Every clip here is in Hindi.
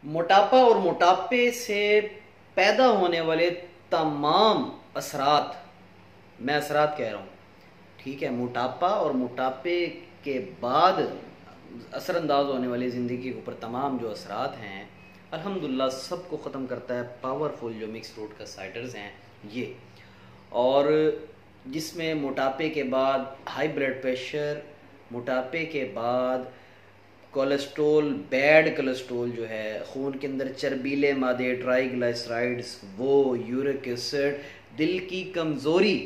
मोटापा और मोटापे से पैदा होने वाले तमाम असरात, मैं असरात कह रहा हूँ, ठीक है। मोटापा और मोटापे के बाद असरअंदाज होने वाली ज़िंदगी के ऊपर तमाम जो असरात हैं, अल्हम्दुलिल्लाह सबको ख़त्म करता है पावरफुल जो मिक्स फ्रूट का साइडर्स हैं ये। और जिसमें मोटापे के बाद हाई ब्लड प्रेशर, मोटापे के बाद कोलेस्ट्रोल, बैड कोलेस्ट्रोल जो है, खून के अंदर चर्बीले मादे, ट्राइग्लिसराइड्स, वो यूरिक एसिड, दिल की कमज़ोरी,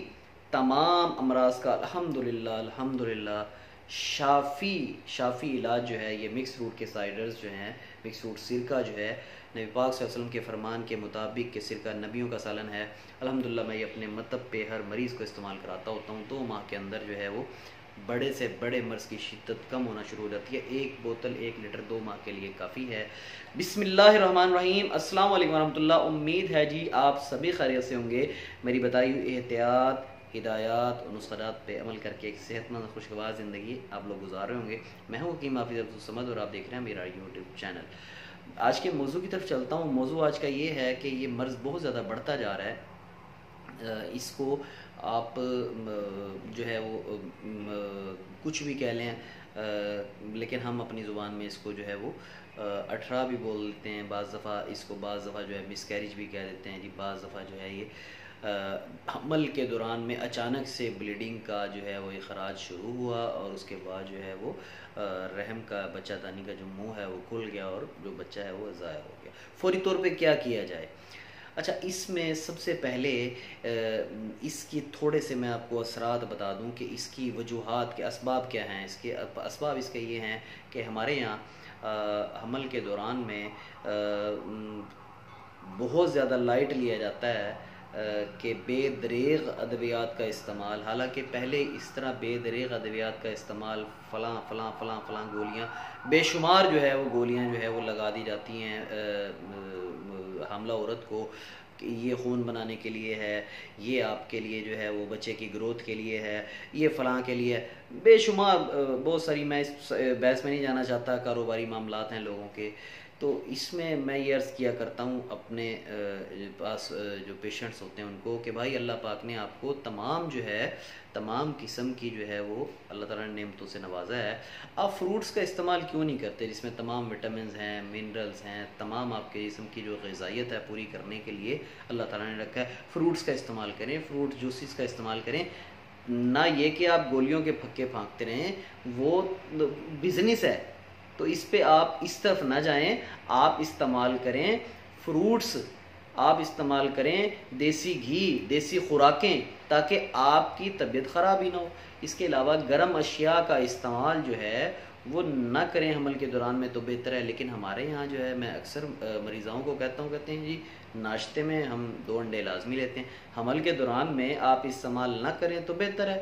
तमाम अमराज का अल्हम्दुलिल्लाह अल्हम्दुलिल्लाह शाफ़ी इलाज जो है ये मिक्स फ्रूट के साइडर्स जो हैं, मिक्स फ्रूट सिरका जो है, नबी पाक सल्लल्लाहु अलैहि वसल्लम के फरमान के मुताबिक के सिरका नबियों का सालन है। अल्हम्दुलिल्लाह मैं ये अपने मतब पे हर मरीज़ को इस्तेमाल कराता होता हूँ। 2 माह के अंदर जो है वो बड़े से बड़े मर्ज़ की शिद्दत कम होना शुरू हो जाती है। 1 बोतल 1 लीटर 2 माह के लिए काफ़ी है। बिस्मिल्लाहिर्रहमानिर्रहीम, अस्सलाम वालेकुम रहमतुल्लाह। उम्मीद है जी आप सभी खैरियत से होंगे। मेरी बताई हुई एहतियात, हिदायत और नुस्ख़ात पे अमल करके एक सेहतमंद खुशगवार ज़िंदगी आप लोग गुजार रहे होंगे। मैं हूँ हकीम हाफिज़ अब्दुल समद और आप देख रहे हैं मेरा यूट्यूब चैनल। आज के मौजू की तरफ चलता हूँ। मौजू आज का ये है कि ये मर्ज़ बहुत ज़्यादा बढ़ता जा रहा है। इसको आप जो है वो कुछ भी कह लें, लेकिन हम अपनी ज़ुबान में इसको जो है वो अठरा भी बोल देते हैं। बाज़ दफ़ा इसको बाज़ दफ़ा जो है मिसकैरेज भी कह देते हैं जी। बाज़ दफ़ा जो है ये हमल के दौरान में अचानक से ब्लीडिंग का जो है वो इखराज शुरू हुआ और उसके बाद जो है वो रहम का बच्चादानी का जो मुंह है वो खुल गया और जो बच्चा है वो ज़ाया हो गया। फौरी तौर पे क्या किया जाए? अच्छा, इसमें सबसे पहले इसकी थोड़े से मैं आपको असरात बता दूं कि इसकी वजूहात के असबाब क्या हैं। इसके असबाब इसके ये हैं कि हमारे यहाँ हमल के दौरान में बहुत ज़्यादा लाइट लिया जाता है कि बेदरेग अद्वियात का इस्तेमाल। हालांकि पहले इस तरह बेदरेग अद्वियात का इस्तेमाल फ़लाँ फ़लाँ फ़लाँ फ़लाँ गोलियाँ बेशुमार जो है वो गोलियाँ जो है वो लगा दी जाती हैं हामला औरत को कि ये खून बनाने के लिए है, ये आपके लिए जो है वो बच्चे की ग्रोथ के लिए है, ये फ़लाँ के लिए है। बेशुमार बहुत सारी, मैं इस बहस में नहीं जाना चाहता, कारोबारी मामलात हैं लोगों के। तो इसमें मैं ये अर्ज़ किया करता हूँ अपने पास जो पेशेंट्स होते हैं उनको कि भाई अल्लाह पाक ने आपको तमाम जो है तमाम किस्म की जो है वो अल्लाह ताला ने नेमतों से नवाजा है। आप फ्रूट्स का इस्तेमाल क्यों नहीं करते जिसमें तमाम विटामिन्स हैं, मिनरल्स हैं, तमाम आपके जिस्म की जो ग़िज़ाइयत है पूरी करने के लिए अल्लाह ताला ने रखा है। फ्रूट्स का इस्तेमाल करें, फ्रूट जूसेस का इस्तेमाल करें, ना ये कि आप गोलियों के फक्के फाँकते रहें, वो बिज़नेस है। तो इस पे आप इस तरफ ना जाएं। आप इस्तेमाल करें फ्रूट्स, आप इस्तेमाल करें देसी घी, देसी खुराकें, ताकि आपकी तबीयत ख़राब ही ना हो। इसके अलावा गर्म अशिया का इस्तेमाल जो है वो ना करें हमल के दौरान में तो बेहतर है। लेकिन हमारे यहाँ जो है मैं अक्सर मरीज़ों को कहता हूँ, कहते हैं जी नाश्ते में हम 2 अंडे लाजमी लेते हैं, हमल के दौरान में आप इस्तेमाल ना करें तो बेहतर है।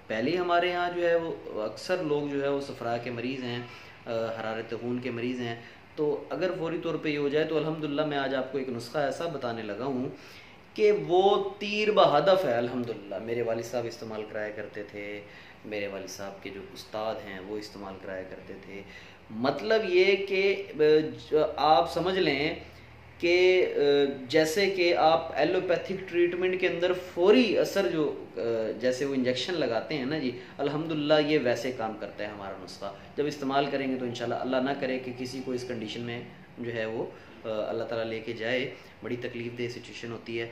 पहले ही हमारे यहाँ जो है वो अक्सर लोग जो है वो सफ़रा के मरीज़ हैं, हरारत खून के मरीज़ हैं। तो अगर फौरी तौर पे ये हो जाए तो अल्हम्दुलिल्लाह मैं आज आपको एक नुस्खा ऐसा बताने लगा हूँ कि वो तीर बहदफ है। अल्हम्दुलिल्लाह मेरे वालिद साहब इस्तेमाल कराया करते थे, मेरे वालिद साहब के जो उस्ताद हैं वो इस्तेमाल कराया करते थे। मतलब ये कि आप समझ लें कि जैसे कि आप एलोपैथिक ट्रीटमेंट के अंदर फ़ौरी असर जो जैसे वो इंजेक्शन लगाते हैं ना जी, अल्हम्दुलिल्लाह ये वैसे काम करता है हमारा नुस्खा। जब इस्तेमाल करेंगे तो इंशाल्लाह, अल्लाह ना करे कि किसी को इस कंडीशन में जो है वो अल्लाह ताला लेके जाए, बड़ी तकलीफ़ देह सिचुएशन होती है।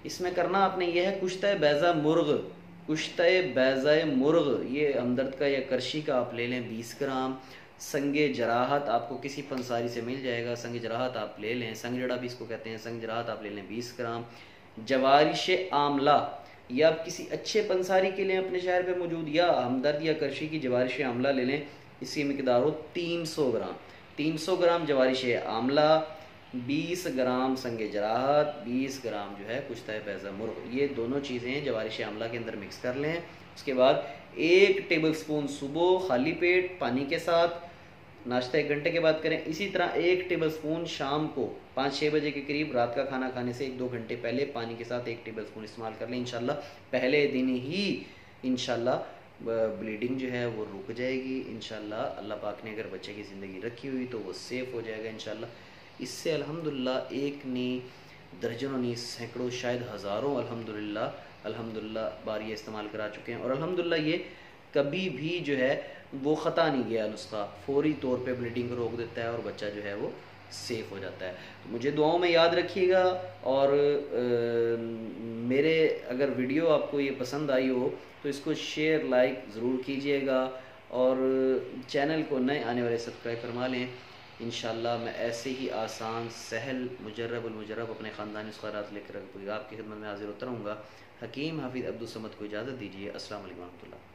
इसमें करना आपने यह है कुश्ता बैज़ा मुर्ग, कुश्ता बैज़ा मुर्ग, ये हमदर्द का या करशी का आप ले लें 20 ग्राम। संगे जराहत आपको किसी पंसारी से मिल जाएगा, संग जराहत आप ले लें, संग जड़ा भी इसको कहते हैं, संग जराहत आप ले लें 20 ग्राम। जवारिश आमला, या आप किसी अच्छे पंसारी के लिए अपने शहर पे मौजूद, या हमदर्द या करशी की जवारिश आमला ले लें। इसकी मिकदार हो 300 ग्राम। 300 ग्राम जवारिश आमला, 20 ग्राम संगे जराहत, 20 ग्राम जो है कुश्ता बैज़ा मुर्ग, ये दोनों चीज़ें जवारिश आमला के अंदर मिक्स कर लें। उसके बाद 1 टेबल स्पून सुबह खाली पेट पानी के साथ, नाश्ता 1 घंटे के बाद करें। इसी तरह 1 टेबल स्पून शाम को 5-6 बजे के करीब रात का खाना खाने से 1-2 घंटे पहले पानी के साथ 1 टेबल स्पून इस्तेमाल कर लें। इंशाल्लाह पहले दिन ही इंशाल्लाह ब्लीडिंग जो है वो रुक जाएगी। इंशाल्लाह अल्लाह पाक ने अगर बच्चे की ज़िंदगी रखी हुई तो वो सेफ़ हो जाएगा इंशाल्लाह। इससे अल्हम्दुलिल्लाह एक नहीं, दर्जनों नहीं, सैकड़ों, शायद हज़ारों अल्हम्दुलिल्लाह बार ये इस्तेमाल करा चुके हैं। और अल्हम्दुलिल्लाह ये कभी भी जो है वो ख़ता नहीं गया नुस्खा, फ़ौरी तौर पे ब्लीडिंग को रोक देता है और बच्चा जो है वो सेफ़ हो जाता है। तो मुझे दुआओं में याद रखिएगा। और मेरे अगर वीडियो आपको ये पसंद आई हो तो इसको शेयर लाइक ज़रूर कीजिएगा, और चैनल को नए आने वाले सब्सक्राइब फरमा लें। इंशाल्लाह मैं ऐसे ही आसान, सहल, मुजर्रब अपने ख़ानदानी नुस्ख़ात लेकर आपकी खिदमत में हाज़िर होता रहूँगा। हकीम हाफिज़ अब्दुल समद को इजाज़त दीजिए। अस्सलाम वालेकुम रहमतुल्लाह।